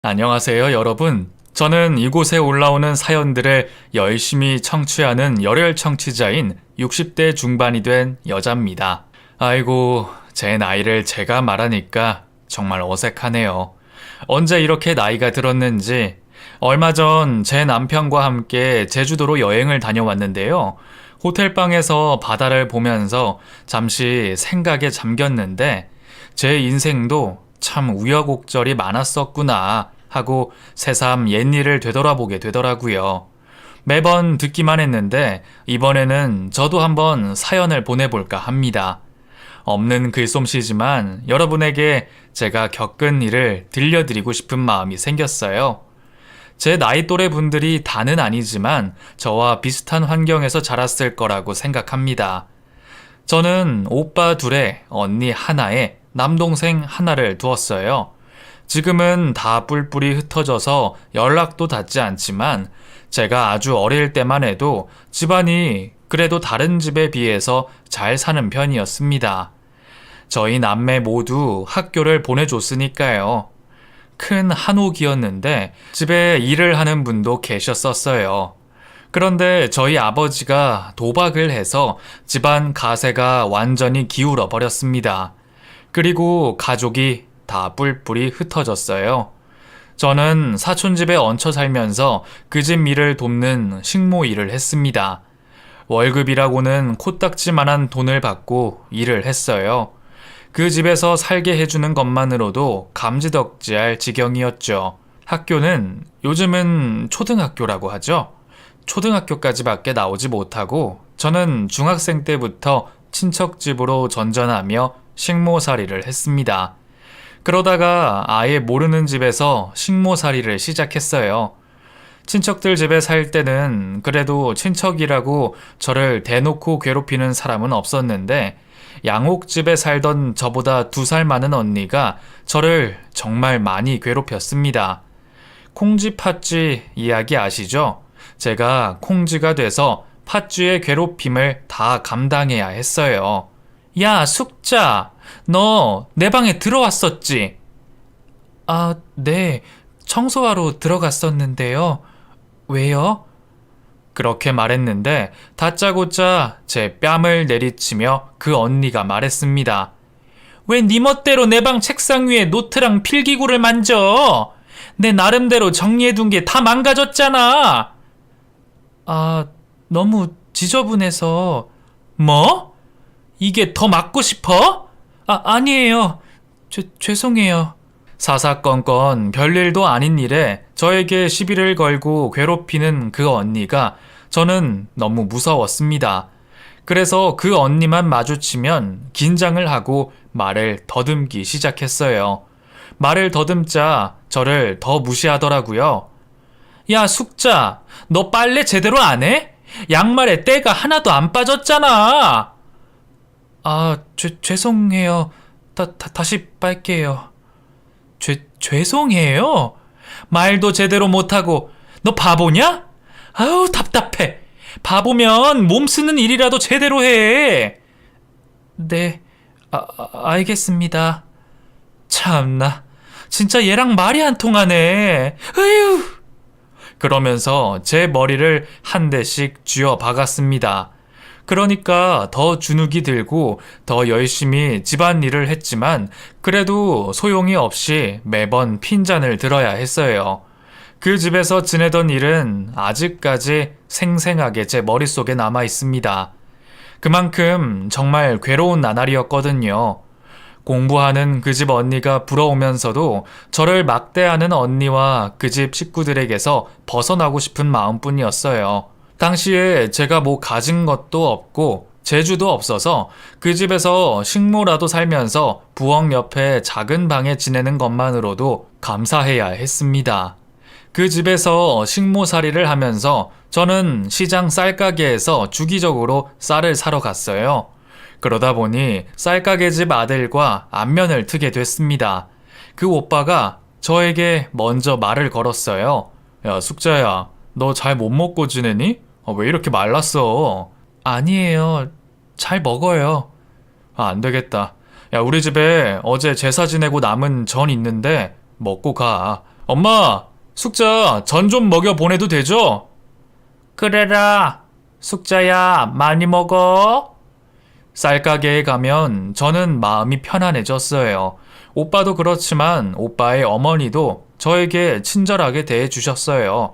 안녕하세요, 여러분. 저는 이곳에 올라오는 사연들을 열심히 청취하는 열혈 청취자인 60대 중반이 된 여자입니다. 아이고, 제 나이를 제가 말하니까 정말 어색하네요. 언제 이렇게 나이가 들었는지, 얼마 전 제 남편과 함께 제주도로 여행을 다녀왔는데요. 호텔방에서 바다를 보면서 잠시 생각에 잠겼는데, 제 인생도 참 우여곡절이 많았었구나 하고 새삼 옛일을 되돌아보게 되더라고요. 매번 듣기만 했는데 이번에는 저도 한번 사연을 보내볼까 합니다. 없는 글솜씨지만 여러분에게 제가 겪은 일을 들려드리고 싶은 마음이 생겼어요. 제 나이 또래 분들이 다는 아니지만 저와 비슷한 환경에서 자랐을 거라고 생각합니다. 저는 오빠 둘에 언니 하나에 남동생 하나를 두었어요. 지금은 다 뿔뿔이 흩어져서 연락도 닿지 않지만 제가 아주 어릴 때만 해도 집안이 그래도 다른 집에 비해서 잘 사는 편이었습니다. 저희 남매 모두 학교를 보내줬으니까요. 큰 한옥이었는데 집에 일을 하는 분도 계셨었어요. 그런데 저희 아버지가 도박을 해서 집안 가세가 완전히 기울어 버렸습니다. 그리고 가족이 다 뿔뿔이 흩어졌어요. 저는 사촌 집에 얹혀 살면서 그 집 일을 돕는 식모 일을 했습니다. 월급이라고는 코딱지만한 돈을 받고 일을 했어요. 그 집에서 살게 해주는 것만으로도 감지덕지할 지경이었죠. 학교는 요즘은 초등학교라고 하죠. 초등학교까지밖에 나오지 못하고 저는 중학생 때부터 친척 집으로 전전하며 식모살이를 했습니다. 그러다가 아예 모르는 집에서 식모살이를 시작했어요. 친척들 집에 살 때는 그래도 친척이라고 저를 대놓고 괴롭히는 사람은 없었는데 양옥집에 살던 저보다 2살 많은 언니가 저를 정말 많이 괴롭혔습니다. 콩쥐 팥쥐 이야기 아시죠? 제가 콩쥐가 돼서 팥쥐의 괴롭힘을 다 감당해야 했어요. 야, 숙자, 너 내 방에 들어왔었지? 아, 네. 청소하러 들어갔었는데요. 왜요? 그렇게 말했는데 다짜고짜 제 뺨을 내리치며 그 언니가 말했습니다. 왜 네 멋대로 내 방 책상 위에 노트랑 필기구를 만져? 내 나름대로 정리해둔 게 다 망가졌잖아. 아, 너무 지저분해서. 뭐? 이게 더 맞고 싶어? 아니에요. 죄송해요. 사사건건 별일도 아닌 일에 저에게 시비를 걸고 괴롭히는 그 언니가 저는 너무 무서웠습니다. 그래서 그 언니만 마주치면 긴장을 하고 말을 더듬기 시작했어요. 말을 더듬자 저를 더 무시하더라고요. 야, 숙자, 너 빨래 제대로 안 해? 양말에 때가 하나도 안 빠졌잖아. 죄송해요. 다시 빨게요. 죄송해요? 말도 제대로 못하고, 너 바보냐? 아우, 답답해. 바보면 몸 쓰는 일이라도 제대로 해. 네, 알겠습니다. 참나, 진짜 얘랑 말이 안 통하네. 으휴. 그러면서 제 머리를 한 대씩 쥐어 박았습니다. 그러니까 더 주눅이 들고 더 열심히 집안일을 했지만 그래도 소용이 없이 매번 핀잔을 들어야 했어요. 그 집에서 지내던 일은 아직까지 생생하게 제 머릿속에 남아 있습니다. 그만큼 정말 괴로운 나날이었거든요. 공부하는 그 집 언니가 부러우면서도 저를 막대하는 언니와 그 집 식구들에게서 벗어나고 싶은 마음뿐이었어요. 당시에 제가 뭐 가진 것도 없고 재주도 없어서 그 집에서 식모라도 살면서 부엌 옆에 작은 방에 지내는 것만으로도 감사해야 했습니다. 그 집에서 식모살이를 하면서 저는 시장 쌀가게에서 주기적으로 쌀을 사러 갔어요. 그러다 보니 쌀가게 집 아들과 안면을 트게 됐습니다. 그 오빠가 저에게 먼저 말을 걸었어요. 야, 숙자야, 너 잘 못 먹고 지내니? 왜 이렇게 말랐어? 아니에요. 잘 먹어요. 안 되겠다. 야, 우리 집에 어제 제사 지내고 남은 전 있는데 먹고 가. 엄마, 숙자 전 좀 먹여 보내도 되죠? 그래라. 숙자야, 많이 먹어. 쌀가게에 가면 저는 마음이 편안해졌어요. 오빠도 그렇지만 오빠의 어머니도 저에게 친절하게 대해주셨어요.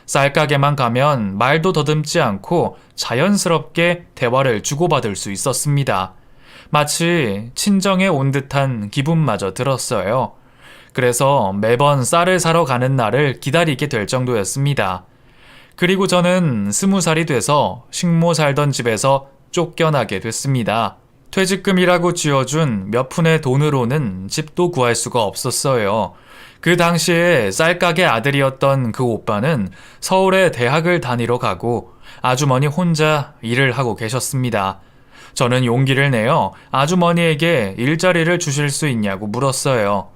쌀가게만 가면 말도 더듬지 않고 자연스럽게 대화를 주고받을 수 있었습니다. 마치 친정에 온 듯한 기분마저 들었어요. 그래서 매번 쌀을 사러 가는 날을 기다리게 될 정도였습니다. 그리고 저는 20살이 돼서 식모 살던 집에서 쫓겨나게 됐습니다. 퇴직금이라고 쥐어준 몇 푼의 돈으로는 집도 구할 수가 없었어요. 그 당시에 쌀가게 아들이었던 그 오빠는 서울에 대학을 다니러 가고 아주머니 혼자 일을 하고 계셨습니다. 저는 용기를 내어 아주머니에게 일자리를 주실 수 있냐고 물었어요.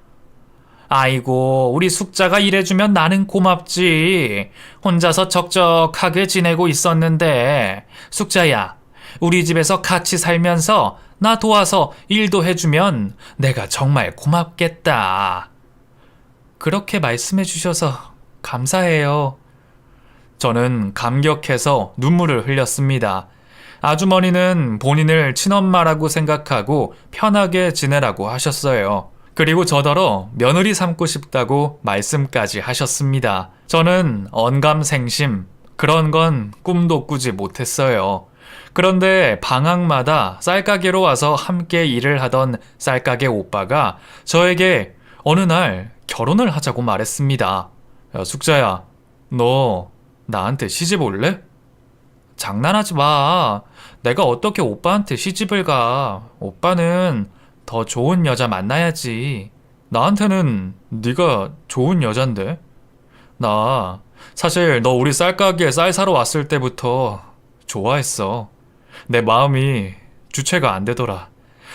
아이고, 우리 숙자가 일해주면 나는 고맙지. 혼자서 적적하게 지내고 있었는데. 숙자야, 우리 집에서 같이 살면서 나 도와서 일도 해주면 내가 정말 고맙겠다. 그렇게 말씀해 주셔서 감사해요. 저는 감격해서 눈물을 흘렸습니다. 아주머니는 본인을 친엄마라고 생각하고 편하게 지내라고 하셨어요. 그리고 저더러 며느리 삼고 싶다고 말씀까지 하셨습니다. 저는 언감생심, 그런 건 꿈도 꾸지 못했어요. 그런데 방학마다 쌀가게로 와서 함께 일을 하던 쌀가게 오빠가 저에게 어느 날 결혼을 하자고 말했습니다. 야, 숙자야, 너 나한테 시집 올래? 장난하지 마. 내가 어떻게 오빠한테 시집을 가. 오빠는 더 좋은 여자 만나야지. 나한테는 네가 좋은 여잔데. 나 사실 너 우리 쌀가게에 쌀 사러 왔을 때부터 좋아했어. 내 마음이 주체가 안 되더라.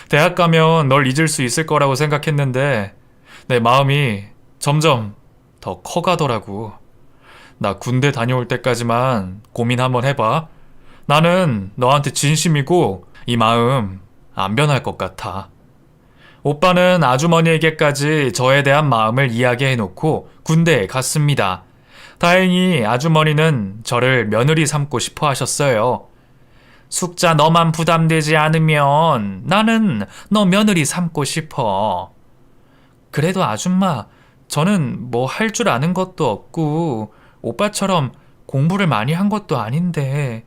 대학 가면 널 잊을 수 있을 거라고 생각했는데 내 마음이 점점 더 커가더라고. 나 군대 다녀올 때까지만 고민 한번 해봐. 나는 너한테 진심이고 이 마음 안 변할 것 같아. 오빠는 아주머니에게까지 저에 대한 마음을 이야기해놓고 군대에 갔습니다. 다행히 아주머니는 저를 며느리 삼고 싶어 하셨어요. 숙자 너만 부담되지 않으면 나는 너 며느리 삼고 싶어. 그래도 아줌마, 저는 뭐 할 줄 아는 것도 없고 오빠처럼 공부를 많이 한 것도 아닌데.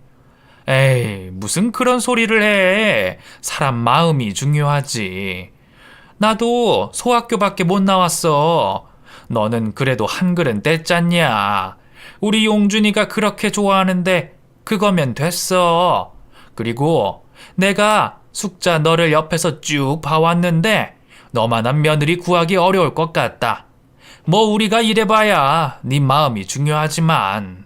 에이, 무슨 그런 소리를 해. 사람 마음이 중요하지. 나도 소학교밖에 못 나왔어. 너는 그래도 한글은 떼짰냐. 우리 용준이가 그렇게 좋아하는데 그거면 됐어. 그리고 내가 숙자 너를 옆에서 쭉 봐왔는데 너만한 며느리 구하기 어려울 것 같다. 뭐 우리가 이래봐야 네 마음이 중요하지만.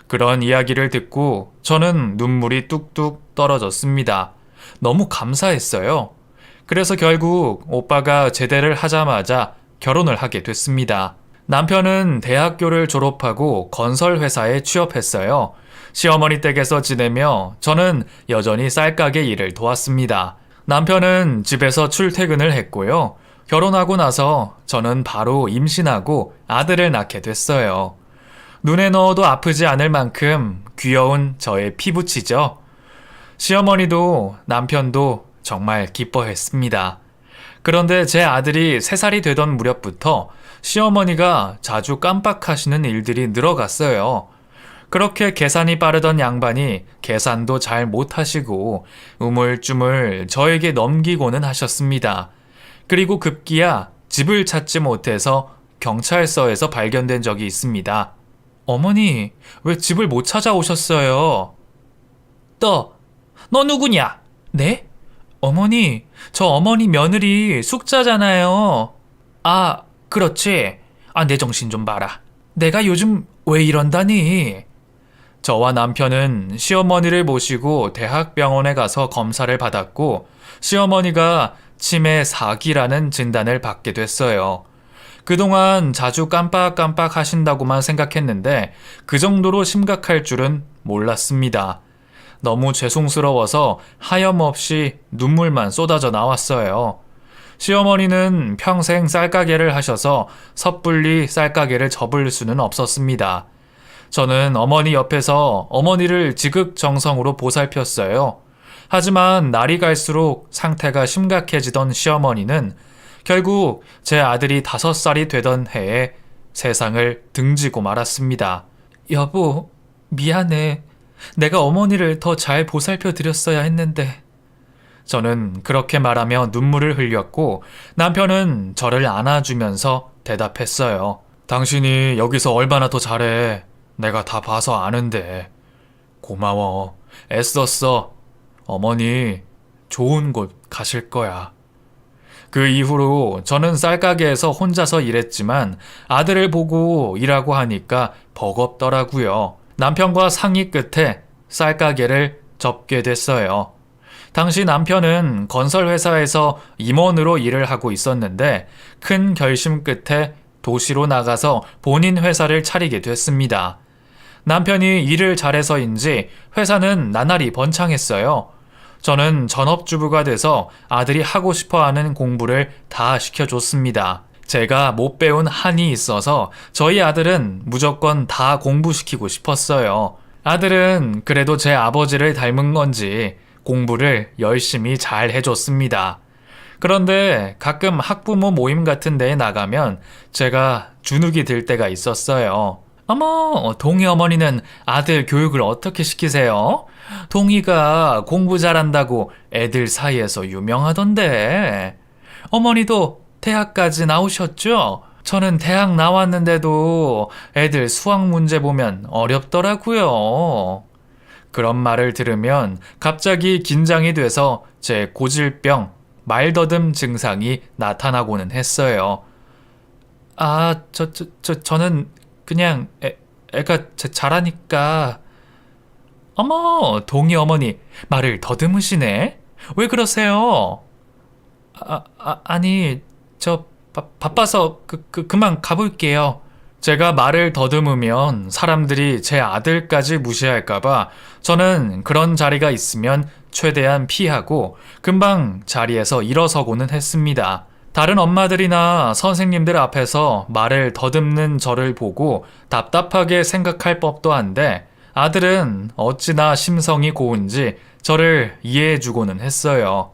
그런 이야기를 듣고 저는 눈물이 뚝뚝 떨어졌습니다. 너무 감사했어요. 그래서 결국 오빠가 제대를 하자마자 결혼을 하게 됐습니다. 남편은 대학교를 졸업하고 건설회사에 취업했어요. 시어머니 댁에서 지내며 저는 여전히 쌀가게 일을 도왔습니다. 남편은 집에서 출퇴근을 했고요. 결혼하고 나서 저는 바로 임신하고 아들을 낳게 됐어요. 눈에 넣어도 아프지 않을 만큼 귀여운 저의 피부치죠. 시어머니도 남편도 정말 기뻐했습니다. 그런데 제 아들이 3살이 되던 무렵부터 시어머니가 자주 깜빡하시는 일들이 늘어갔어요. 그렇게 계산이 빠르던 양반이 계산도 잘 못하시고 우물쭈물 저에게 넘기고는 하셨습니다. 그리고 급기야 집을 찾지 못해서 경찰서에서 발견된 적이 있습니다. 어머니, 왜 집을 못 찾아오셨어요? 너 누구냐? 네? 어머니, 저 어머니 며느리 숙자잖아요. 아, 그렇지. 아, 내 정신 좀 봐라. 내가 요즘 왜 이런다니? 저와 남편은 시어머니를 모시고 대학병원에 가서 검사를 받았고 시어머니가 치매 4기라는 진단을 받게 됐어요. 그동안 자주 깜빡깜빡 하신다고만 생각했는데 그 정도로 심각할 줄은 몰랐습니다. 너무 죄송스러워서 하염없이 눈물만 쏟아져 나왔어요. 시어머니는 평생 쌀가게를 하셔서 섣불리 쌀가게를 접을 수는 없었습니다. 저는 어머니 옆에서 어머니를 지극정성으로 보살폈어요. 하지만 날이 갈수록 상태가 심각해지던 시어머니는 결국 제 아들이 5살이 되던 해에 세상을 등지고 말았습니다. 여보, 미안해. 내가 어머니를 더 잘 보살펴 드렸어야 했는데. 저는 그렇게 말하며 눈물을 흘렸고 남편은 저를 안아주면서 대답했어요. 당신이 여기서 얼마나 더 잘해. 내가 다 봐서 아는데. 고마워. 애썼어. 어머니, 좋은 곳 가실 거야. 그 이후로 저는 쌀가게에서 혼자서 일했지만 아들을 보고 일하고 하니까 버겁더라고요. 남편과 상의 끝에 쌀가게를 접게 됐어요. 당시 남편은 건설회사에서 임원으로 일을 하고 있었는데 큰 결심 끝에 도시로 나가서 본인 회사를 차리게 됐습니다. 남편이 일을 잘해서인지 회사는 나날이 번창했어요. 저는 전업주부가 돼서 아들이 하고 싶어하는 공부를 다 시켜줬습니다. 제가 못 배운 한이 있어서 저희 아들은 무조건 다 공부시키고 싶었어요. 아들은 그래도 제 아버지를 닮은 건지 공부를 열심히 잘 해줬습니다. 그런데 가끔 학부모 모임 같은 데에 나가면 제가 주눅이 들 때가 있었어요. 어머, 동희 어머니는 아들 교육을 어떻게 시키세요? 동희가 공부 잘한다고 애들 사이에서 유명하던데. 어머니도 대학까지 나오셨죠? 저는 대학 나왔는데도 애들 수학 문제 보면 어렵더라고요. 그런 말을 들으면 갑자기 긴장이 돼서 제 고질병, 말더듬 증상이 나타나고는 했어요. 저는 그냥 애가 잘하니까. 어머, 동희 어머니 말을 더듬으시네? 왜 그러세요? 아니, 저 바빠서 그만 가볼게요. 제가 말을 더듬으면 사람들이 제 아들까지 무시할까봐 저는 그런 자리가 있으면 최대한 피하고 금방 자리에서 일어서고는 했습니다. 다른 엄마들이나 선생님들 앞에서 말을 더듬는 저를 보고 답답하게 생각할 법도 한데 아들은 어찌나 심성이 고운지 저를 이해해주고는 했어요.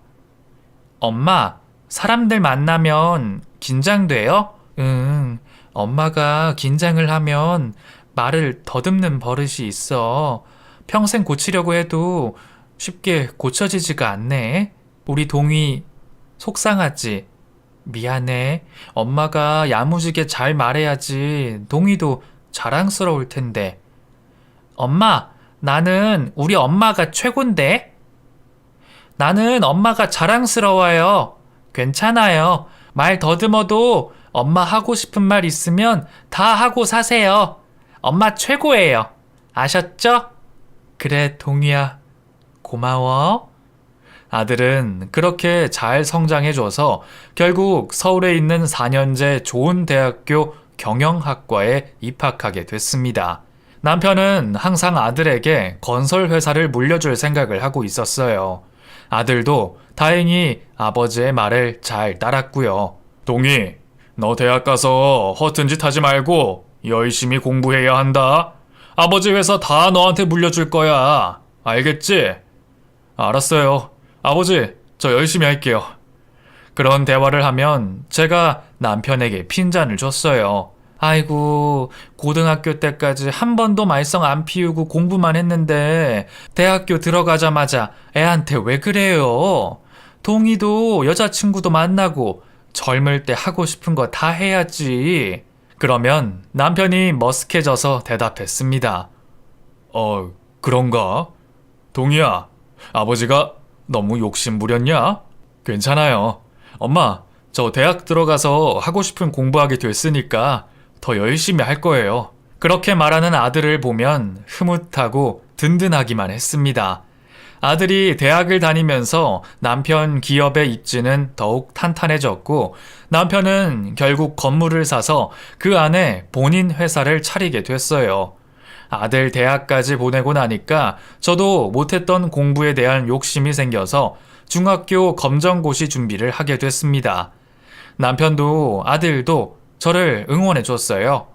엄마, 사람들 만나면 긴장돼요? 응, 엄마가 긴장을 하면 말을 더듬는 버릇이 있어. 평생 고치려고 해도 쉽게 고쳐지지가 않네. 우리 동희 속상하지? 미안해. 엄마가 야무지게 잘 말해야지 동희도 자랑스러울 텐데. 엄마, 나는 우리 엄마가 최곤데? 나는 엄마가 자랑스러워요. 괜찮아요. 말 더듬어도 엄마 하고 싶은 말 있으면 다 하고 사세요. 엄마 최고예요. 아셨죠? 그래, 동희야. 고마워. 아들은 그렇게 잘 성장해줘서 결국 서울에 있는 4년제 좋은 대학교 경영학과에 입학하게 됐습니다. 남편은 항상 아들에게 건설회사를 물려줄 생각을 하고 있었어요. 아들도 다행히 아버지의 말을 잘 따랐고요. 동희, 너 대학 가서 허튼 짓 하지 말고 열심히 공부해야 한다. 아버지 회사 다 너한테 물려줄 거야. 알겠지? 알았어요. 아버지, 저 열심히 할게요. 그런 대화를 하면 제가 남편에게 핀잔을 줬어요. 아이고, 고등학교 때까지 한 번도 말썽 안 피우고 공부만 했는데 대학교 들어가자마자 애한테 왜 그래요? 동희도 여자친구도 만나고 젊을 때 하고 싶은 거 다 해야지. 그러면 남편이 머쓱해져서 대답했습니다. 그런가? 동희야, 아버지가 너무 욕심 부렸냐? 괜찮아요. 엄마, 저 대학 들어가서 하고 싶은 공부하게 됐으니까 더 열심히 할 거예요. 그렇게 말하는 아들을 보면 흐뭇하고 든든하기만 했습니다. 아들이 대학을 다니면서 남편 기업의 입지는 더욱 탄탄해졌고 남편은 결국 건물을 사서 그 안에 본인 회사를 차리게 됐어요. 아들 대학까지 보내고 나니까 저도 못했던 공부에 대한 욕심이 생겨서 중학교 검정고시 준비를 하게 됐습니다. 남편도 아들도 저를 응원해 줬어요.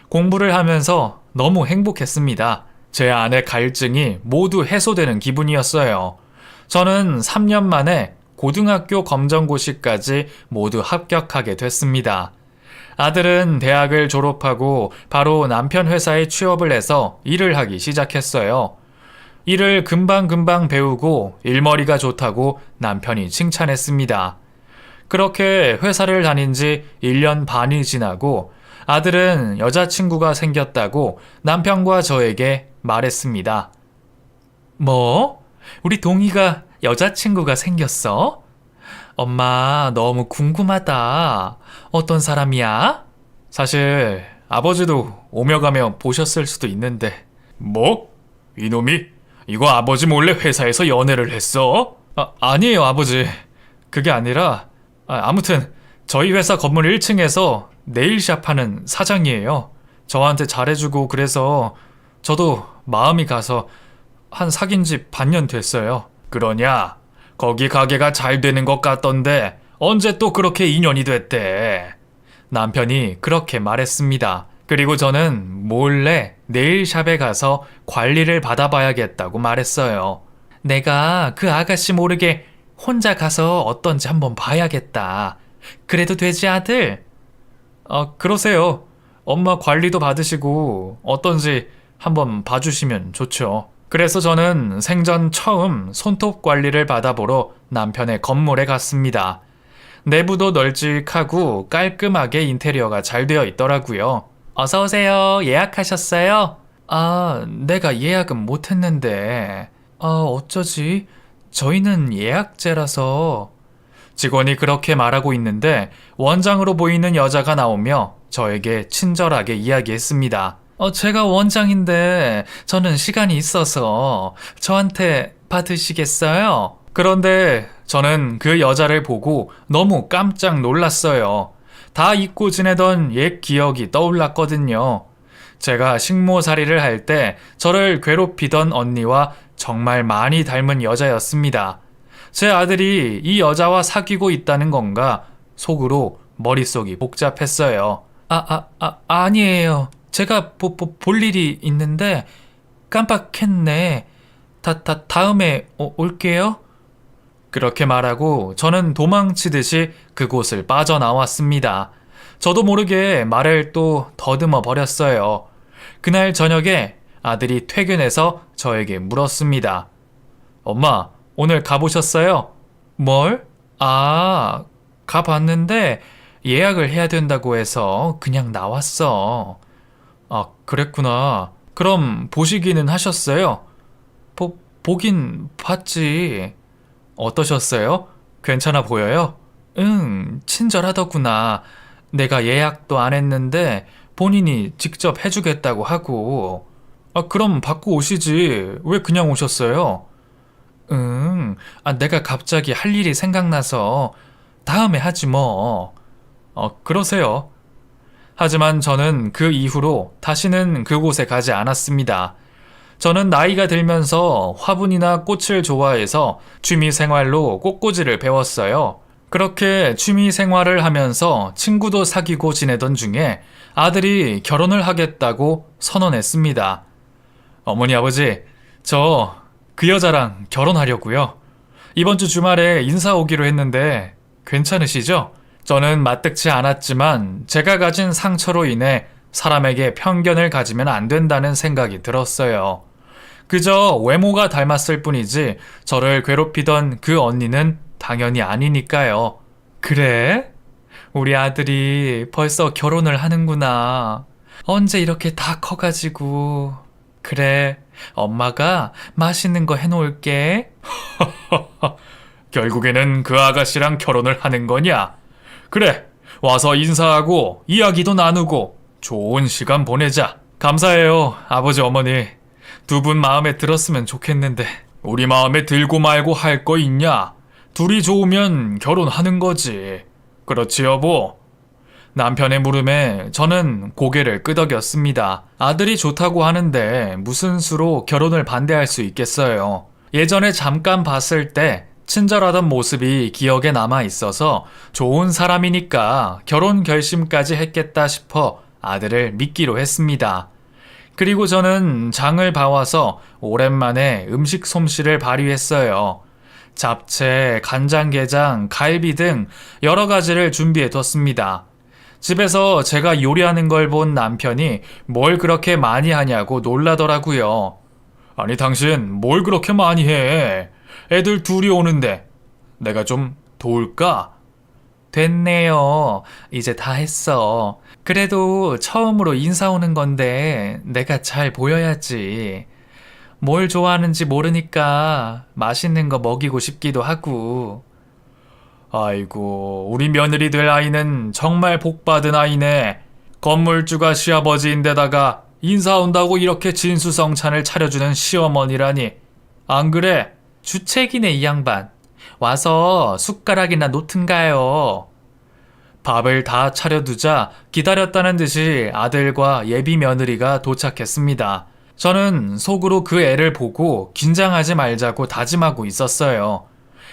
공부를 하면서 너무 행복했습니다. 제 안의 갈증이 모두 해소되는 기분이었어요. 저는 3년 만에 고등학교 검정고시까지 모두 합격하게 됐습니다. 아들은 대학을 졸업하고 바로 남편 회사에 취업을 해서 일을 하기 시작했어요. 일을 금방금방 배우고 일머리가 좋다고 남편이 칭찬했습니다. 그렇게 회사를 다닌 지 1년 반이 지나고 아들은 여자친구가 생겼다고 남편과 저에게 말했습니다. 뭐? 우리 동희가 여자친구가 생겼어? 엄마 너무 궁금하다. 어떤 사람이야? 사실 아버지도 오며 가며 보셨을 수도 있는데. 뭐? 이놈이? 이거 아버지 몰래 회사에서 연애를 했어? 아니에요 아버지. 그게 아니라 아무튼 저희 회사 건물 1층에서 네일샵 하는 사장이에요. 저한테 잘해주고 그래서 저도 마음이 가서 한 사귄 지 반년 됐어요. 그러냐? 거기 가게가 잘 되는 것 같던데 언제 또 그렇게 인연이 됐대? 남편이 그렇게 말했습니다. 그리고 저는 몰래 네일샵에 가서 관리를 받아봐야겠다고 말했어요. 내가 그 아가씨 모르게 혼자 가서 어떤지 한번 봐야겠다. 그래도 되지 아들? 그러세요. 엄마 관리도 받으시고 어떤지 한번 봐주시면 좋죠. 그래서 저는 생전 처음 손톱 관리를 받아보러 남편의 건물에 갔습니다. 내부도 널찍하고 깔끔하게 인테리어가 잘 되어 있더라고요. 어서오세요. 예약하셨어요? 내가 예약은 못했는데. 어쩌지? 저희는 예약제라서. 직원이 그렇게 말하고 있는데 원장으로 보이는 여자가 나오며 저에게 친절하게 이야기했습니다. 제가 원장인데 저는 시간이 있어서 저한테 받으시겠어요? 그런데 저는 그 여자를 보고 너무 깜짝 놀랐어요. 다 잊고 지내던 옛 기억이 떠올랐거든요. 제가 식모살이를 할 때 저를 괴롭히던 언니와 정말 많이 닮은 여자였습니다. 제 아들이 이 여자와 사귀고 있다는 건가 속으로 머릿속이 복잡했어요. 아니에요. 제가 볼 일이 있는데 깜빡했네. 다음에 올게요. 그렇게 말하고 저는 도망치듯이 그곳을 빠져나왔습니다. 저도 모르게 말을 또 더듬어 버렸어요. 그날 저녁에 아들이 퇴근해서 저에게 물었습니다. 엄마, 오늘 가보셨어요? 뭘? 가봤는데 예약을 해야 된다고 해서 그냥 나왔어. 그랬구나. 그럼 보시기는 하셨어요? 보긴 봤지. 어떠셨어요? 괜찮아 보여요? 응, 친절하더구나. 내가 예약도 안 했는데 본인이 직접 해주겠다고 하고. 그럼 받고 오시지. 왜 그냥 오셨어요? 내가 갑자기 할 일이 생각나서 다음에 하지 뭐. 그러세요. 하지만 저는 그 이후로 다시는 그곳에 가지 않았습니다. 저는 나이가 들면서 화분이나 꽃을 좋아해서 취미 생활로 꽃꽂이를 배웠어요. 그렇게 취미 생활을 하면서 친구도 사귀고 지내던 중에 아들이 결혼을 하겠다고 선언했습니다. 어머니, 아버지, 저 그 여자랑 결혼하려고요. 이번 주 주말에 인사 오기로 했는데 괜찮으시죠? 저는 마뜩치 않았지만 제가 가진 상처로 인해 사람에게 편견을 가지면 안 된다는 생각이 들었어요. 그저 외모가 닮았을 뿐이지 저를 괴롭히던 그 언니는 당연히 아니니까요. 그래? 우리 아들이 벌써 결혼을 하는구나. 언제 이렇게 다 커가지고. 그래, 엄마가 맛있는 거 해놓을게. 결국에는 그 아가씨랑 결혼을 하는 거냐? 그래, 와서 인사하고 이야기도 나누고 좋은 시간 보내자. 감사해요, 아버지 어머니. 두 분 마음에 들었으면 좋겠는데. 우리 마음에 들고 말고 할 거 있냐? 둘이 좋으면 결혼하는 거지. 그렇지 여보? 남편의 물음에 저는 고개를 끄덕였습니다. 아들이 좋다고 하는데 무슨 수로 결혼을 반대할 수 있겠어요. 예전에 잠깐 봤을 때 친절하던 모습이 기억에 남아 있어서 좋은 사람이니까 결혼 결심까지 했겠다 싶어 아들을 믿기로 했습니다. 그리고 저는 장을 봐와서 오랜만에 음식 솜씨를 발휘했어요. 잡채, 간장게장, 갈비 등 여러 가지를 준비해 뒀습니다. 집에서 제가 요리하는 걸 본 남편이 뭘 그렇게 많이 하냐고 놀라더라고요. 아니, 당신 뭘 그렇게 많이 해? 애들 둘이 오는데 내가 좀 도울까? 됐네요. 이제 다 했어. 그래도 처음으로 인사 오는 건데 내가 잘 보여야지. 뭘 좋아하는지 모르니까 맛있는 거 먹이고 싶기도 하고. 아이고, 우리 며느리 될 아이는 정말 복받은 아이네. 건물주가 시아버지인데다가 인사 온다고 이렇게 진수성찬을 차려주는 시어머니라니. 안 그래? 주책이네, 이 양반. 와서 숟가락이나 놓든가요. 밥을 다 차려두자 기다렸다는 듯이 아들과 예비 며느리가 도착했습니다. 저는 속으로 그 애를 보고 긴장하지 말자고 다짐하고 있었어요.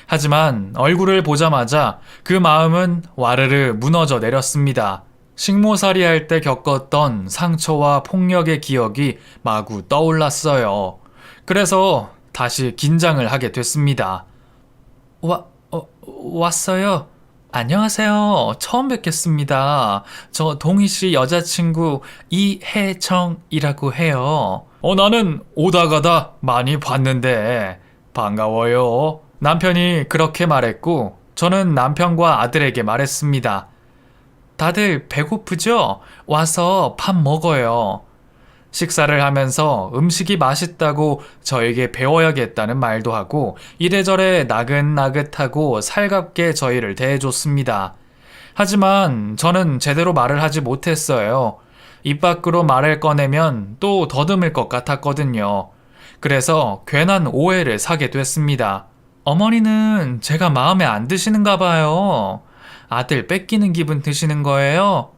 하지만 얼굴을 보자마자 그 마음은 와르르 무너져 내렸습니다. 식모살이 할 때 겪었던 상처와 폭력의 기억이 마구 떠올랐어요. 그래서 다시 긴장을 하게 됐습니다. 왔어요? 안녕하세요. 처음 뵙겠습니다. 저 동희씨 여자친구 이혜정이라고 해요. 나는 오다 가다 많이 봤는데 반가워요. 남편이 그렇게 말했고 저는 남편과 아들에게 말했습니다. 다들 배고프죠? 와서 밥 먹어요. 식사를 하면서 음식이 맛있다고 저에게 배워야겠다는 말도 하고 이래저래 나긋나긋하고 살갑게 저희를 대해줬습니다. 하지만 저는 제대로 말을 하지 못했어요. 입 밖으로 말을 꺼내면 또 더듬을 것 같았거든요. 그래서 괜한 오해를 사게 됐습니다. 어머니는 제가 마음에 안 드시는가 봐요. 아들 뺏기는 기분 드시는 거예요?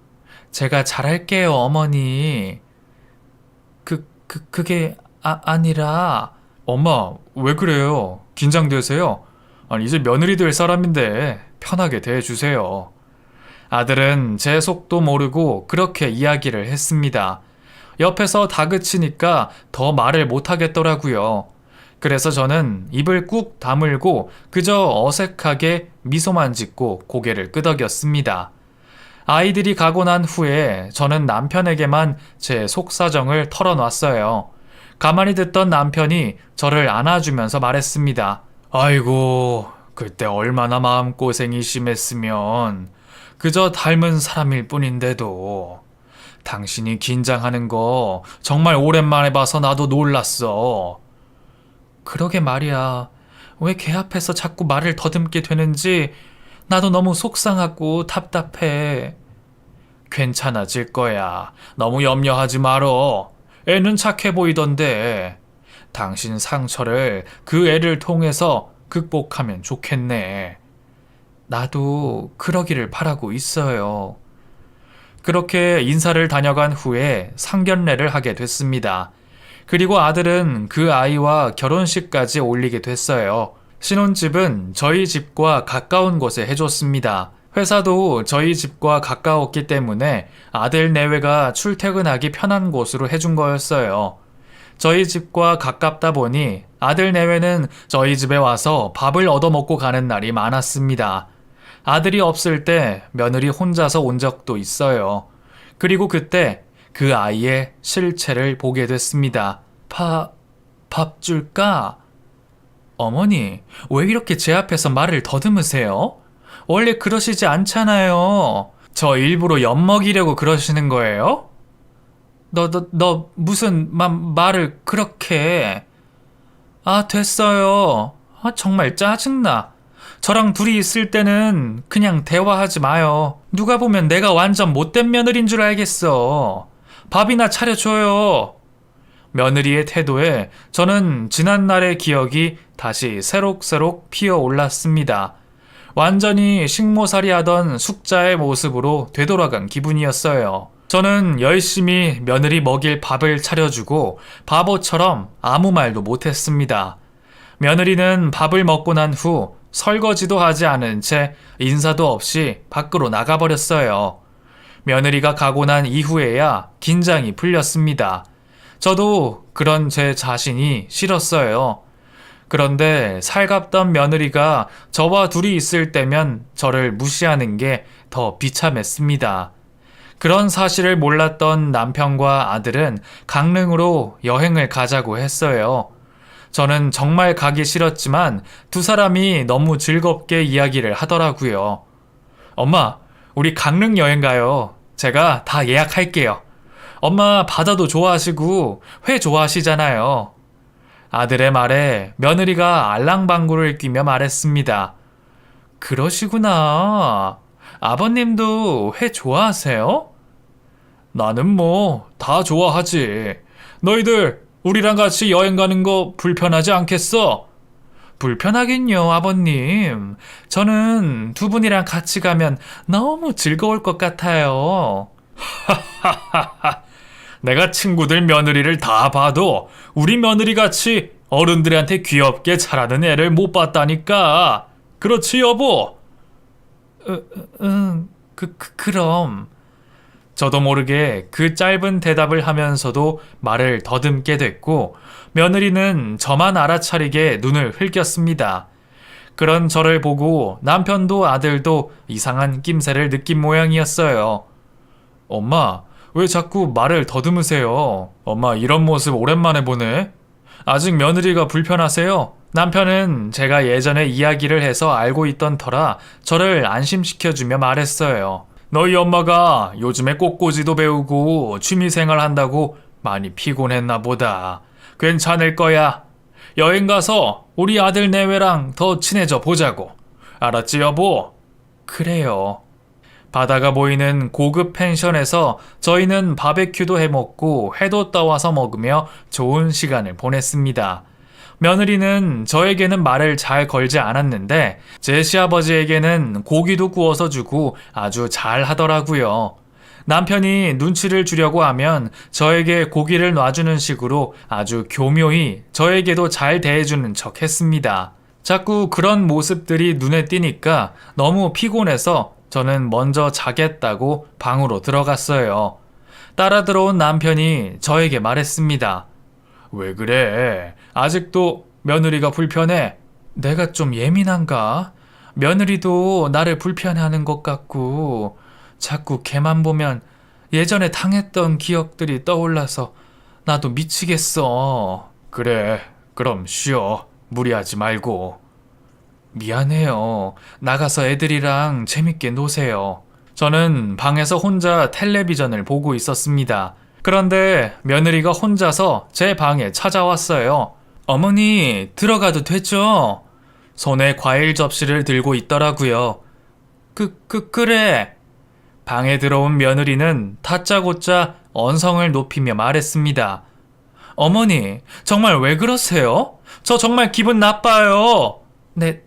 제가 잘할게요, 어머니. 그게 아니라. 엄마, 왜 그래요? 긴장되세요? 아니, 이제 며느리 될 사람인데 편하게 대해주세요. 아들은 제 속도 모르고 그렇게 이야기를 했습니다. 옆에서 다그치니까 더 말을 못하겠더라고요. 그래서 저는 입을 꾹 다물고 그저 어색하게 미소만 짓고 고개를 끄덕였습니다. 아이들이 가고 난 후에 저는 남편에게만 제 속사정을 털어놨어요. 가만히 듣던 남편이 저를 안아주면서 말했습니다. 아이고, 그때 얼마나 마음고생이 심했으면. 그저 닮은 사람일 뿐인데도. 당신이 긴장하는 거 정말 오랜만에 봐서 나도 놀랐어. 그러게 말이야. 왜 걔 앞에서 자꾸 말을 더듬게 되는지 나도 너무 속상하고 답답해. 괜찮아질 거야. 너무 염려하지 말어. 애는 착해 보이던데. 당신 상처를 그 애를 통해서 극복하면 좋겠네. 나도 그러기를 바라고 있어요. 그렇게 인사를 다녀간 후에 상견례를 하게 됐습니다. 그리고 아들은 그 아이와 결혼식까지 올리게 됐어요. 신혼집은 저희 집과 가까운 곳에 해줬습니다. 회사도 저희 집과 가까웠기 때문에 아들 내외가 출퇴근하기 편한 곳으로 해준 거였어요. 저희 집과 가깝다 보니 아들 내외는 저희 집에 와서 밥을 얻어먹고 가는 날이 많았습니다. 아들이 없을 때 며느리 혼자서 온 적도 있어요. 그리고 그때 그 아이의 실체를 보게 됐습니다. 밥 줄까? 어머니, 왜 이렇게 제 앞에서 말을 더듬으세요? 원래 그러시지 않잖아요. 저 일부러 엿먹이려고 그러시는 거예요? 너 무슨 말을 그렇게. 됐어요. 정말 짜증나. 저랑 둘이 있을 때는 그냥 대화하지 마요. 누가 보면 내가 완전 못된 며느리인 줄 알겠어. 밥이나 차려줘요. 며느리의 태도에 저는 지난날의 기억이 다시 새록새록 피어올랐습니다. 완전히 식모살이 하던 숙자의 모습으로 되돌아간 기분이었어요. 저는 열심히 며느리 먹일 밥을 차려주고 바보처럼 아무 말도 못했습니다. 며느리는 밥을 먹고 난 후 설거지도 하지 않은 채 인사도 없이 밖으로 나가버렸어요. 며느리가 가고 난 이후에야 긴장이 풀렸습니다. 저도 그런 제 자신이 싫었어요. 그런데 살갑던 며느리가 저와 둘이 있을 때면 저를 무시하는 게 더 비참했습니다. 그런 사실을 몰랐던 남편과 아들은 강릉으로 여행을 가자고 했어요. 저는 정말 가기 싫었지만 두 사람이 너무 즐겁게 이야기를 하더라고요. 엄마, 우리 강릉 여행 가요. 제가 다 예약할게요. 엄마 바다도 좋아하시고 회 좋아하시잖아요. 아들의 말에 며느리가 알랑방구를 끼며 말했습니다. 그러시구나. 아버님도 회 좋아하세요? 나는 뭐 다 좋아하지. 너희들 우리랑 같이 여행 가는 거 불편하지 않겠어? 불편하긴요, 아버님. 저는 두 분이랑 같이 가면 너무 즐거울 것 같아요. 내가 친구들 며느리를 다 봐도 우리 며느리 같이 어른들한테 귀엽게 자라는 애를 못 봤다니까. 그렇지, 여보? 그럼. 저도 모르게 그 짧은 대답을 하면서도 말을 더듬게 됐고, 며느리는 저만 알아차리게 눈을 흘겼습니다. 그런 저를 보고 남편도 아들도 이상한 낌새를 느낀 모양이었어요. 엄마, 왜 자꾸 말을 더듬으세요? 엄마, 이런 모습 오랜만에 보네. 아직 며느리가 불편하세요? 남편은 제가 예전에 이야기를 해서 알고 있던 터라 저를 안심시켜주며 말했어요. 너희 엄마가 요즘에 꽃꽂이도 배우고 취미생활 한다고 많이 피곤했나 보다. 괜찮을 거야. 여행 가서 우리 아들 내외랑 더 친해져 보자고. 알았지, 여보? 그래요. 바다가 보이는 고급 펜션에서 저희는 바베큐도 해먹고 회도 떠와서 먹으며 좋은 시간을 보냈습니다. 며느리는 저에게는 말을 잘 걸지 않았는데 제 시아버지에게는 고기도 구워서 주고 아주 잘 하더라고요. 남편이 눈치를 주려고 하면 저에게 고기를 놔주는 식으로 아주 교묘히 저에게도 잘 대해주는 척 했습니다. 자꾸 그런 모습들이 눈에 띄니까 너무 피곤해서 저는 먼저 자겠다고 방으로 들어갔어요. 따라 들어온 남편이 저에게 말했습니다. 왜 그래? 아직도 며느리가 불편해? 내가 좀 예민한가? 며느리도 나를 불편해하는 것 같고 자꾸 걔만 보면 예전에 당했던 기억들이 떠올라서 나도 미치겠어. 그래, 그럼 쉬어. 무리하지 말고. 미안해요. 나가서 애들이랑 재밌게 노세요. 저는 방에서 혼자 텔레비전을 보고 있었습니다. 그런데 며느리가 혼자서 제 방에 찾아왔어요. 어머니, 들어가도 되죠? 손에 과일 접시를 들고 있더라고요. 그래. 방에 들어온 며느리는 다짜고짜 언성을 높이며 말했습니다. 어머니, 정말 왜 그러세요? 저 정말 기분 나빠요.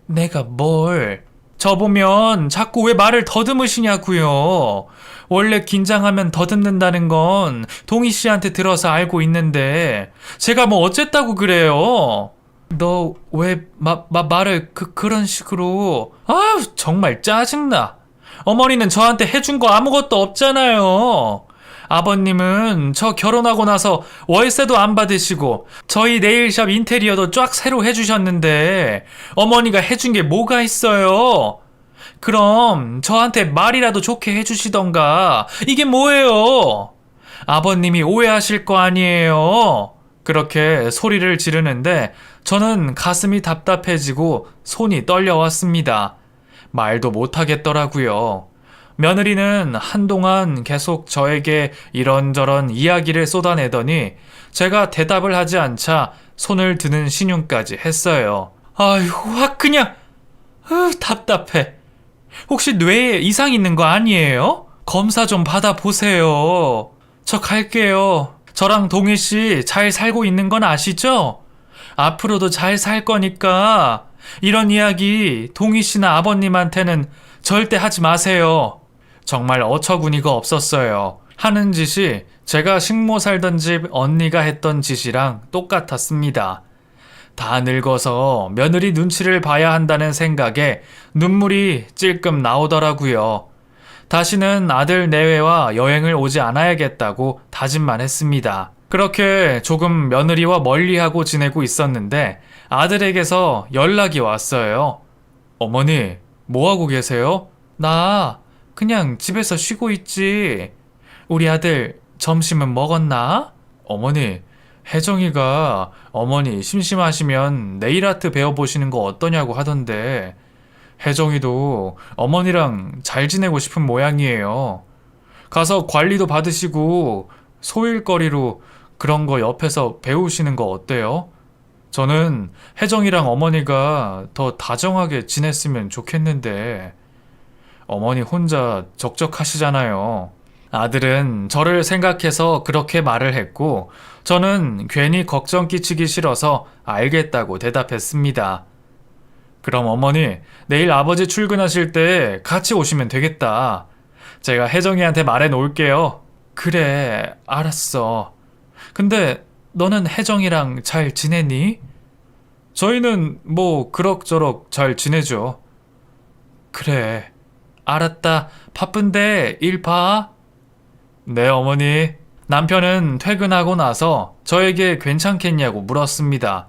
내가 뭘? 저 보면 자꾸 왜 말을 더듬으시냐고요. 원래 긴장하면 더듬는다는 건 동희 씨한테 들어서 알고 있는데 제가 뭐 어쨌다고 그래요? 너 왜 말을 그런 식으로? 아유, 정말 짜증나. 어머니는 저한테 해준 거 아무것도 없잖아요. 아버님은 저 결혼하고 나서 월세도 안 받으시고 저희 네일샵 인테리어도 쫙 새로 해주셨는데 어머니가 해준 게 뭐가 있어요? 그럼 저한테 말이라도 좋게 해주시던가. 이게 뭐예요? 아버님이 오해하실 거 아니에요? 그렇게 소리를 지르는데 저는 가슴이 답답해지고 손이 떨려왔습니다. 말도 못하겠더라고요. 며느리는 한동안 계속 저에게 이런저런 이야기를 쏟아내더니 제가 대답을 하지 않자 손을 드는 신용까지 했어요. 아휴, 확 그냥 답답해. 혹시 뇌에 이상 있는 거 아니에요? 검사 좀 받아보세요. 저 갈게요. 저랑 동희 씨 잘 살고 있는 건 아시죠? 앞으로도 잘 살 거니까 이런 이야기 동희 씨나 아버님한테는 절대 하지 마세요. 정말 어처구니가 없었어요. 하는 짓이 제가 식모 살던 집 언니가 했던 짓이랑 똑같았습니다. 다 늙어서 며느리 눈치를 봐야 한다는 생각에 눈물이 찔끔 나오더라고요. 다시는 아들 내외와 여행을 오지 않아야겠다고 다짐만 했습니다. 그렇게 조금 며느리와 멀리하고 지내고 있었는데 아들에게서 연락이 왔어요. 어머니, 뭐하고 계세요? 나 그냥 집에서 쉬고 있지. 우리 아들 점심은 먹었나? 어머니, 혜정이가 어머니 심심하시면 네일아트 배워보시는 거 어떠냐고 하던데 혜정이도 어머니랑 잘 지내고 싶은 모양이에요. 가서 관리도 받으시고 소일거리로 그런 거 옆에서 배우시는 거 어때요? 저는 혜정이랑 어머니가 더 다정하게 지냈으면 좋겠는데 어머니 혼자 적적하시잖아요. 아들은 저를 생각해서 그렇게 말을 했고 저는 괜히 걱정 끼치기 싫어서 알겠다고 대답했습니다. 그럼 어머니, 내일 아버지 출근하실 때 같이 오시면 되겠다. 제가 혜정이한테 말해 놓을게요. 그래, 알았어. 근데 너는 혜정이랑 잘 지내니? 저희는 뭐 그럭저럭 잘 지내죠. 그래, 알았다. 바쁜데 일 봐. 네, 어머니. 남편은 퇴근하고 나서 저에게 괜찮겠냐고 물었습니다.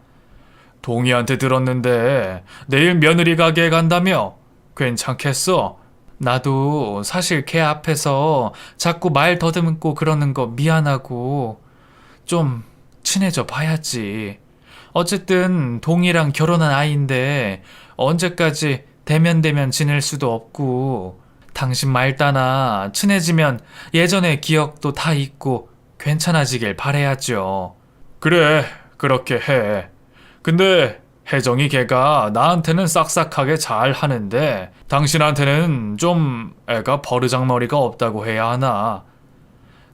동희한테 들었는데 내일 며느리 가게에 간다며? 괜찮겠어? 나도 사실 걔 앞에서 자꾸 말 더듬고 그러는 거 미안하고 좀 친해져 봐야지. 어쨌든 동희랑 결혼한 아이인데 언제까지 대면 지낼 수도 없고 당신 말따나 친해지면 예전의 기억도 다 잊고 괜찮아지길 바라야죠. 그래, 그렇게 해. 근데 혜정이 걔가 나한테는 싹싹하게 잘 하는데 당신한테는 좀 애가 버르장머리가 없다고 해야 하나.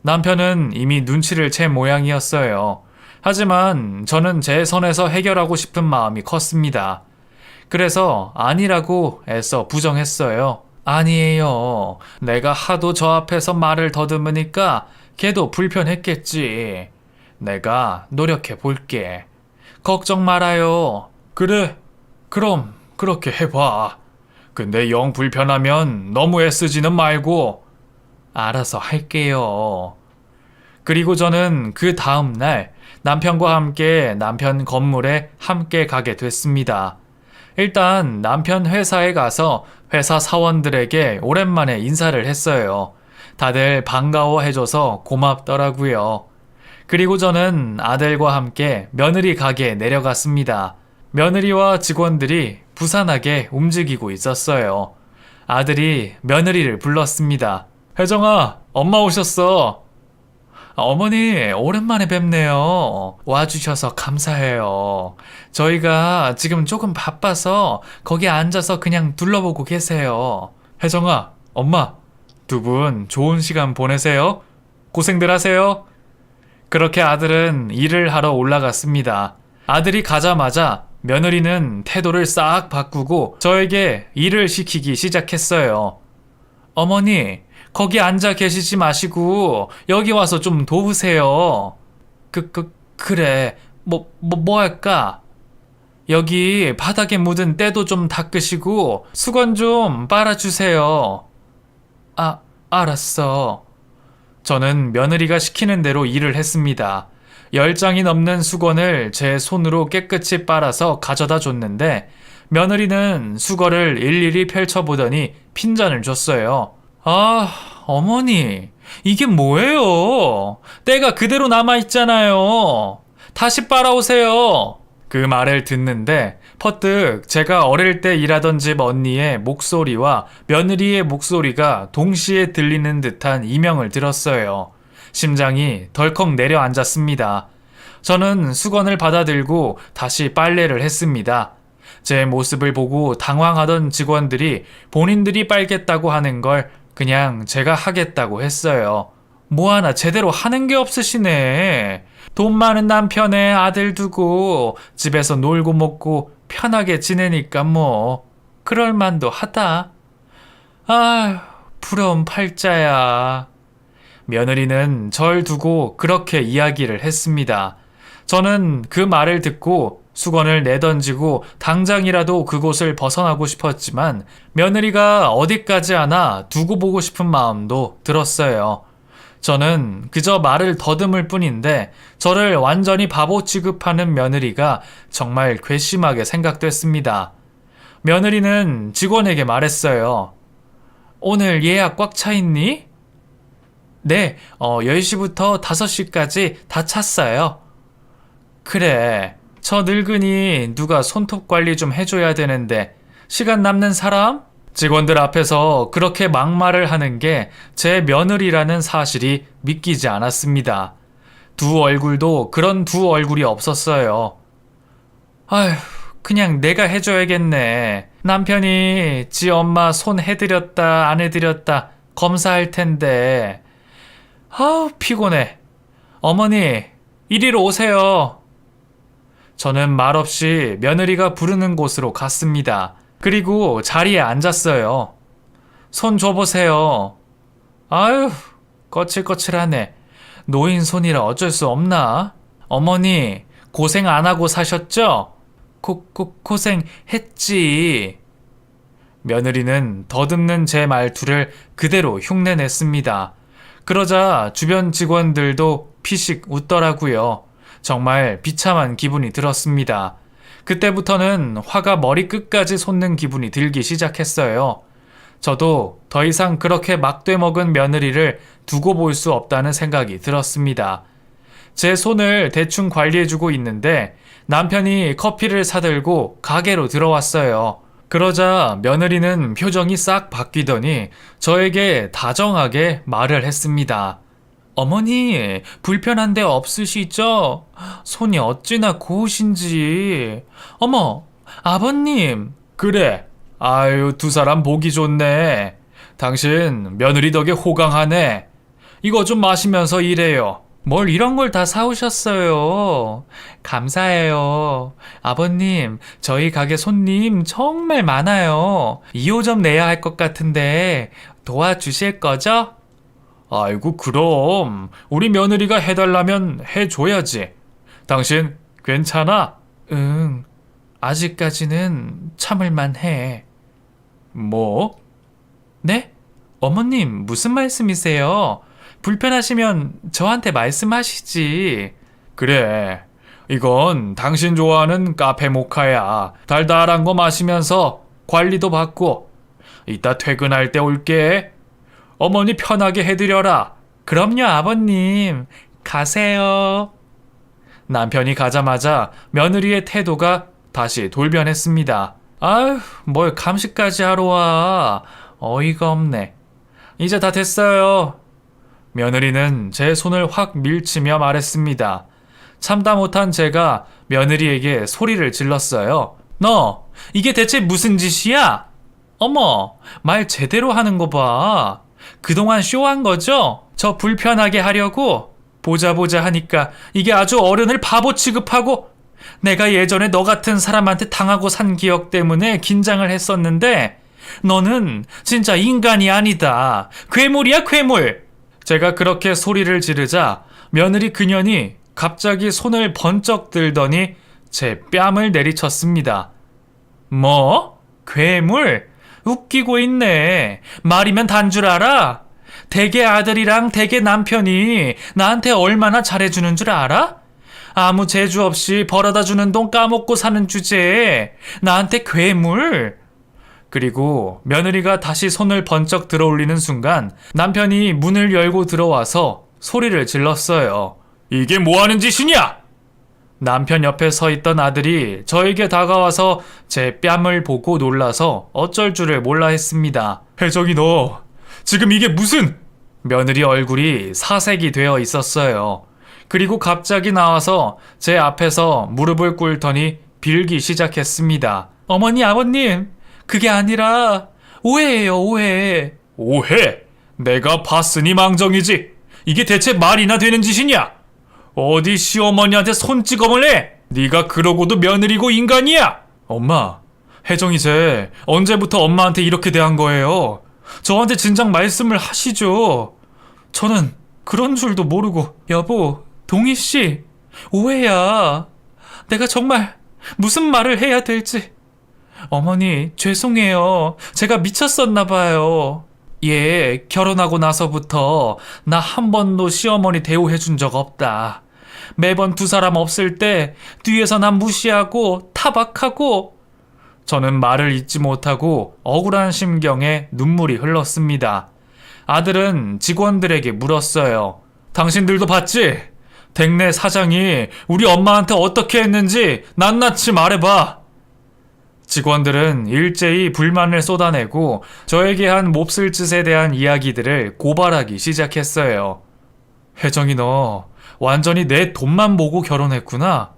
남편은 이미 눈치를 챈 모양이었어요. 하지만 저는 제 선에서 해결하고 싶은 마음이 컸습니다. 그래서 아니라고 애써 부정했어요. 아니에요. 내가 하도 저 앞에서 말을 더듬으니까 걔도 불편했겠지. 내가 노력해 볼게. 걱정 말아요. 그래, 그럼 그렇게 해봐. 근데 영 불편하면 너무 애쓰지는 말고. 알아서 할게요. 그리고 저는 그 다음 날 남편과 함께 남편 건물에 함께 가게 됐습니다. 일단 남편 회사에 가서 회사 사원들에게 오랜만에 인사를 했어요. 다들 반가워해줘서 고맙더라고요. 그리고 저는 아들과 함께 며느리 가게에 내려갔습니다. 며느리와 직원들이 부산하게 움직이고 있었어요. 아들이 며느리를 불렀습니다. 혜정아, 엄마 오셨어. 어머니, 오랜만에 뵙네요. 와주셔서 감사해요. 저희가 지금 조금 바빠서 거기 앉아서 그냥 둘러보고 계세요. 혜정아, 엄마, 두 분 좋은 시간 보내세요. 고생들 하세요. 그렇게 아들은 일을 하러 올라갔습니다. 아들이 가자마자 며느리는 태도를 싹 바꾸고 저에게 일을 시키기 시작했어요. 어머니, 거기 앉아 계시지 마시고 여기 와서 좀 도우세요. 그래. 뭐 할까? 여기 바닥에 묻은 때도 좀 닦으시고 수건 좀 빨아주세요. 아, 알았어. 저는 며느리가 시키는 대로 일을 했습니다. 10장이 넘는 수건을 제 손으로 깨끗이 빨아서 가져다 줬는데 며느리는 수건을 일일이 펼쳐보더니 핀잔을 줬어요. 아, 어머니, 이게 뭐예요? 때가 그대로 남아있잖아요. 다시 빨아오세요. 그 말을 듣는데 퍼뜩 제가 어릴 때 일하던 집 언니의 목소리와 며느리의 목소리가 동시에 들리는 듯한 이명을 들었어요. 심장이 덜컥 내려앉았습니다. 저는 수건을 받아들고 다시 빨래를 했습니다. 제 모습을 보고 당황하던 직원들이 본인들이 빨겠다고 하는 걸 그냥 제가 하겠다고 했어요. 뭐 하나 제대로 하는 게 없으시네. 돈 많은 남편의 아들 두고 집에서 놀고 먹고 편하게 지내니까 뭐 그럴만도 하다. 아휴, 부러운 팔자야. 며느리는 절 두고 그렇게 이야기를 했습니다. 저는 그 말을 듣고 수건을 내던지고 당장이라도 그곳을 벗어나고 싶었지만 며느리가 어디까지 하나 두고 보고 싶은 마음도 들었어요. 저는 그저 말을 더듬을 뿐인데 저를 완전히 바보 취급하는 며느리가 정말 괘씸하게 생각됐습니다. 며느리는 직원에게 말했어요. 오늘 예약 꽉 차 있니? 네, 10시부터 5시까지 다 찼어요. 그래, 저 늙은이 누가 손톱 관리 좀 해줘야 되는데 시간 남는 사람? 직원들 앞에서 그렇게 막말을 하는 게 제 며느리라는 사실이 믿기지 않았습니다. 두 얼굴도 그런 두 얼굴이 없었어요. 아휴, 그냥 내가 해줘야겠네. 남편이 지 엄마 손 해드렸다 안 해드렸다 검사할 텐데. 아우, 피곤해. 어머니, 이리로 오세요. 저는 말없이 며느리가 부르는 곳으로 갔습니다. 그리고 자리에 앉았어요. 손 줘보세요. 아유, 거칠거칠하네. 노인 손이라 어쩔 수 없나? 어머니, 고생 안 하고 사셨죠? 고생했지. 며느리는 더듬는 제 말투를 그대로 흉내냈습니다. 그러자 주변 직원들도 피식 웃더라고요. 정말 비참한 기분이 들었습니다. 그때부터는 화가 머리끝까지 솟는 기분이 들기 시작했어요. 저도 더 이상 그렇게 막되먹은 며느리를 두고 볼 수 없다는 생각이 들었습니다. 제 손을 대충 관리해주고 있는데 남편이 커피를 사들고 가게로 들어왔어요. 그러자 며느리는 표정이 싹 바뀌더니 저에게 다정하게 말을 했습니다. 어머니, 불편한 데 없으시죠? 손이 어찌나 고우신지. 어머, 아버님. 그래. 아유, 두 사람 보기 좋네. 당신 며느리 덕에 호강하네. 이거 좀 마시면서 일해요. 뭘 이런 걸 다 사오셨어요. 감사해요. 아버님, 저희 가게 손님 정말 많아요. 2호점 내야 할 것 같은데 도와주실 거죠? 아이고, 그럼 우리 며느리가 해달라면 해줘야지. 당신 괜찮아? 응, 아직까지는 참을만 해. 뭐? 네? 어머님, 무슨 말씀이세요? 불편하시면 저한테 말씀하시지. 그래, 이건 당신 좋아하는 카페 모카야. 달달한 거 마시면서 관리도 받고. 이따 퇴근할 때 올게. 어머니 편하게 해드려라. 그럼요, 아버님. 가세요. 남편이 가자마자 며느리의 태도가 다시 돌변했습니다. 아휴, 뭘 감시까지 하러 와. 어이가 없네. 이제 다 됐어요. 며느리는 제 손을 확 밀치며 말했습니다. 참다 못한 제가 며느리에게 소리를 질렀어요. 너, 이게 대체 무슨 짓이야? 어머, 말 제대로 하는 거 봐. 그동안 쇼한 거죠? 저 불편하게 하려고? 보자 하니까 이게 아주 어른을 바보 취급하고. 내가 예전에 너 같은 사람한테 당하고 산 기억 때문에 긴장을 했었는데 너는 진짜 인간이 아니다. 괴물이야, 괴물. 제가 그렇게 소리를 지르자 며느리 그년이 갑자기 손을 번쩍 들더니 제 뺨을 내리쳤습니다. 뭐? 괴물? 웃기고 있네. 말이면 단 줄 알아? 대개 아들이랑 대개 남편이 나한테 얼마나 잘해주는 줄 알아? 아무 재주 없이 벌어다주는 돈 까먹고 사는 주제에 나한테 괴물? 그리고 며느리가 다시 손을 번쩍 들어올리는 순간 남편이 문을 열고 들어와서 소리를 질렀어요. 이게 뭐하는 짓이냐? 남편 옆에 서 있던 아들이 저에게 다가와서 제 뺨을 보고 놀라서 어쩔 줄을 몰라 했습니다. 혜정이, 너 지금 이게 무슨? 며느리 얼굴이 사색이 되어 있었어요. 그리고 갑자기 나와서 제 앞에서 무릎을 꿇더니 빌기 시작했습니다. 어머니, 아버님, 그게 아니라 오해예요, 오해. 오해? 내가 봤으니 망정이지. 이게 대체 말이나 되는 짓이냐? 어디 시어머니한테 손찌검을 해? 네가 그러고도 며느리고 인간이야? 엄마, 혜정이 쟤 언제부터 엄마한테 이렇게 대한 거예요? 저한테 진작 말씀을 하시죠. 저는 그런 줄도 모르고. 여보, 동희씨, 오해야. 내가 정말 무슨 말을 해야 될지. 어머니, 죄송해요. 제가 미쳤었나 봐요. 얘 결혼하고 나서부터 나 한 번도 시어머니 대우해준 적 없다. 매번 두 사람 없을 때 뒤에서 난 무시하고 타박하고. 저는 말을 잇지 못하고 억울한 심경에 눈물이 흘렀습니다. 아들은 직원들에게 물었어요. 당신들도 봤지? 댁내 사장이 우리 엄마한테 어떻게 했는지 낱낱이 말해봐. 직원들은 일제히 불만을 쏟아내고 저에게 한 몹쓸 짓에 대한 이야기들을 고발하기 시작했어요. 혜정이, 너 완전히 내 돈만 보고 결혼했구나.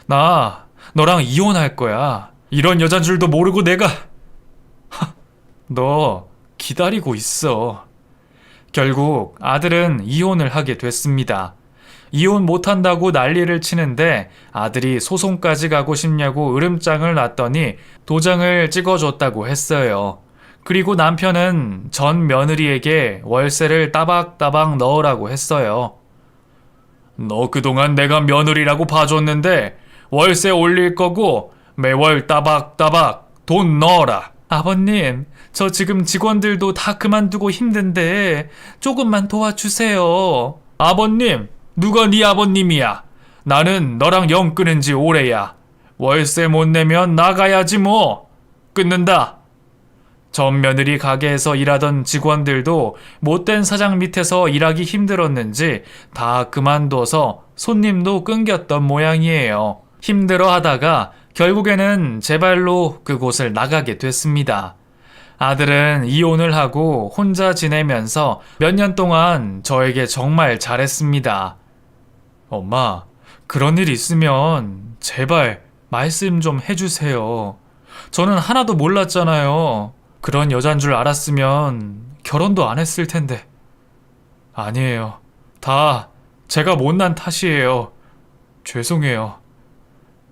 나 너랑 이혼할 거야. 이런 여잔 줄도 모르고 내가. 너 기다리고 있어. 결국 아들은 이혼을 하게 됐습니다. 이혼 못한다고 난리를 치는데 아들이 소송까지 가고 싶냐고 으름장을 놨더니 도장을 찍어줬다고 했어요. 그리고 남편은 전 며느리에게 월세를 따박따박 넣으라고 했어요. 너 그동안 내가 며느리라고 봐줬는데 월세 올릴 거고 매월 따박따박 돈 넣어라. 아버님, 저 지금 직원들도 다 그만두고 힘든데 조금만 도와주세요. 아버님? 누가 네 아버님이야? 나는 너랑 영 끊은 지 오래야. 월세 못 내면 나가야지 뭐. 끊는다. 전 며느리 가게에서 일하던 직원들도 못된 사장 밑에서 일하기 힘들었는지 다 그만둬서 손님도 끊겼던 모양이에요. 힘들어 하다가 결국에는 제 발로 그곳을 나가게 됐습니다. 아들은 이혼을 하고 혼자 지내면서 몇 년 동안 저에게 정말 잘했습니다. 엄마, 그런 일 있으면 제발 말씀 좀 해주세요. 저는 하나도 몰랐잖아요. 그런 여잔 줄 알았으면 결혼도 안 했을 텐데. 아니에요. 다 제가 못난 탓이에요. 죄송해요.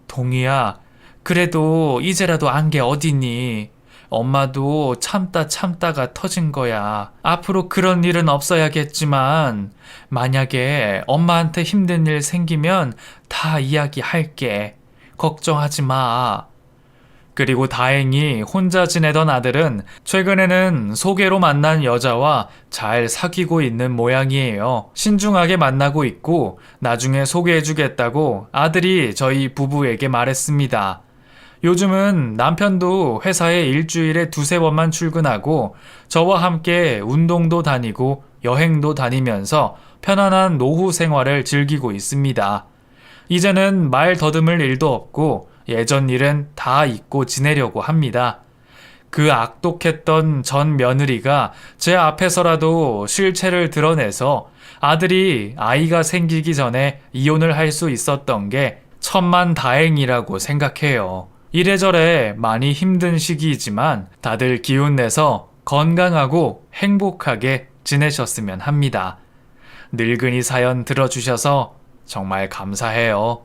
동희야, 그래도 이제라도 안 게 어디니? 엄마도 참다가 터진 거야. 앞으로 그런 일은 없어야겠지만 만약에 엄마한테 힘든 일 생기면 다 이야기할게. 걱정하지 마. 그리고 다행히 혼자 지내던 아들은 최근에는 소개로 만난 여자와 잘 사귀고 있는 모양이에요. 신중하게 만나고 있고 나중에 소개해주겠다고 아들이 저희 부부에게 말했습니다. 요즘은 남편도 회사에 일주일에 두세 번만 출근하고 저와 함께 운동도 다니고 여행도 다니면서 편안한 노후 생활을 즐기고 있습니다. 이제는 말 더듬을 일도 없고 예전 일은 다 잊고 지내려고 합니다. 그 악독했던 전 며느리가 제 앞에서라도 실체를 드러내서 아들이 아이가 생기기 전에 이혼을 할 수 있었던 게 천만다행이라고 생각해요. 이래저래 많이 힘든 시기이지만 다들 기운내서 건강하고 행복하게 지내셨으면 합니다. 늙은이 사연 들어주셔서 정말 감사해요.